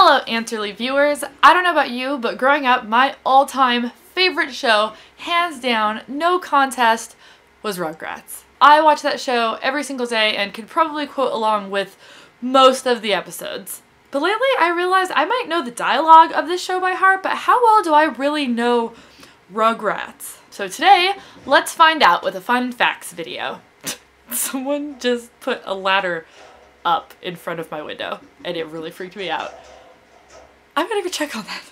Hello Answerly viewers! I don't know about you, but growing up, my all-time favorite show, hands down, no contest, was Rugrats. I watched that show every single day and could probably quote along with most of the episodes. But lately I realized I might know the dialogue of this show by heart, but how well do I really know Rugrats? So today, let's find out with a fun facts video. Someone just put a ladder up in front of my window and it really freaked me out. I'm gonna go check on that.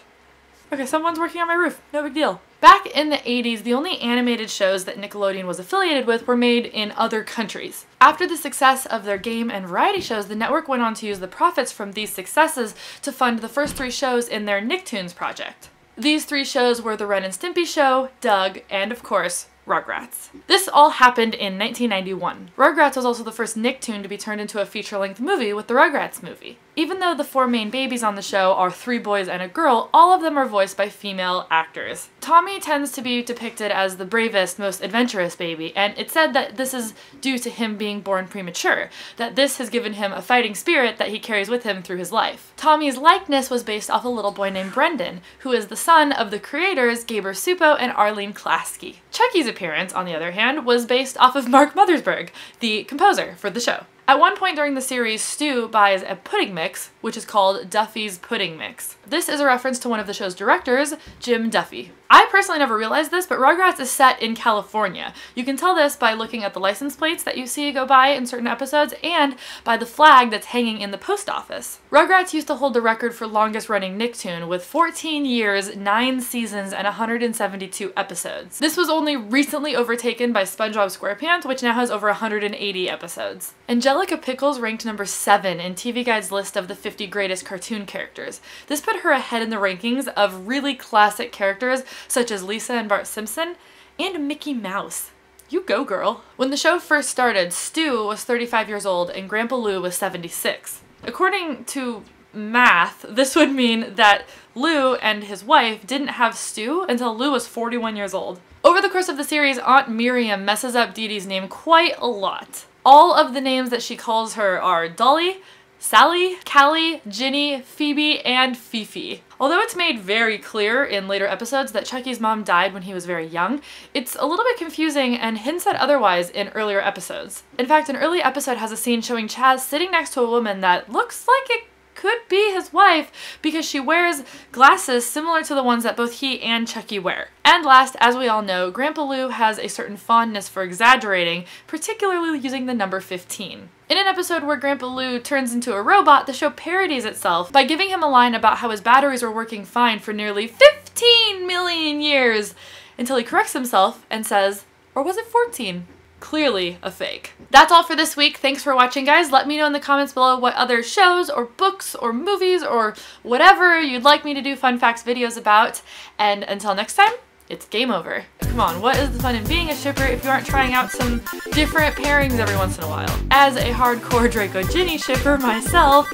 Okay, someone's working on my roof. No big deal. Back in the 80s, the only animated shows that Nickelodeon was affiliated with were made in other countries. After the success of their game and variety shows, the network went on to use the profits from these successes to fund the first 3 shows in their Nicktoons project. These 3 shows were The Ren and Stimpy Show, Doug, and of course, Rugrats. This all happened in 1991. Rugrats was also the first Nicktoon to be turned into a feature-length movie with the Rugrats movie. Even though the 4 main babies on the show are 3 boys and a girl, all of them are voiced by female actors. Tommy tends to be depicted as the bravest, most adventurous baby, and it's said that this is due to him being born premature, that this has given him a fighting spirit that he carries with him through his life. Tommy's likeness was based off a little boy named Brendan, who is the son of the creators Gaber Supo and Arlene Klasky. Chucky's appearance, on the other hand, was based off of Mark Mothersbaugh, the composer for the show. At one point during the series, Stu buys a pudding mix, which is called Duffy's Pudding Mix. This is a reference to one of the show's directors, Jim Duffy. I personally never realized this, but Rugrats is set in California. You can tell this by looking at the license plates that you see go by in certain episodes and by the flag that's hanging in the post office. Rugrats used to hold the record for longest running Nicktoon with 14 years, 9 seasons, and 172 episodes. This was only recently overtaken by SpongeBob SquarePants, which now has over 180 episodes. Angelica Pickles ranked number 7 in TV Guide's list of the 50 greatest cartoon characters. This put her ahead in the rankings of really classic characters such as Lisa and Bart Simpson and Mickey Mouse. You go, girl. When the show first started, Stu was 35 years old and Grandpa Lou was 76. According to math, this would mean that Lou and his wife didn't have Stu until Lou was 41 years old. Over the course of the series, Aunt Miriam messes up Dee Dee's name quite a lot. All of the names that she calls her are Dolly, Sally, Callie, Ginny, Phoebe, and Fifi. Although it's made very clear in later episodes that Chucky's mom died when he was very young, it's a little bit confusing and hints at otherwise in earlier episodes. In fact, an early episode has a scene showing Chaz sitting next to a woman that looks like it could be his wife because she wears glasses similar to the ones that both he and Chucky wear. And last, as we all know, Grandpa Lou has a certain fondness for exaggerating, particularly using the number 15. In an episode where Grandpa Lou turns into a robot, the show parodies itself by giving him a line about how his batteries were working fine for nearly 15 million years, until he corrects himself and says, or was it 14? Clearly a fake. That's all for this week. Thanks for watching, guys. Let me know in the comments below what other shows or books or movies or whatever you'd like me to do fun facts videos about. And until next time, it's game over. Come on, what is the fun in being a shipper if you aren't trying out some different pairings every once in a while? As a hardcore Draco Ginny shipper myself,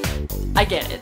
I get it.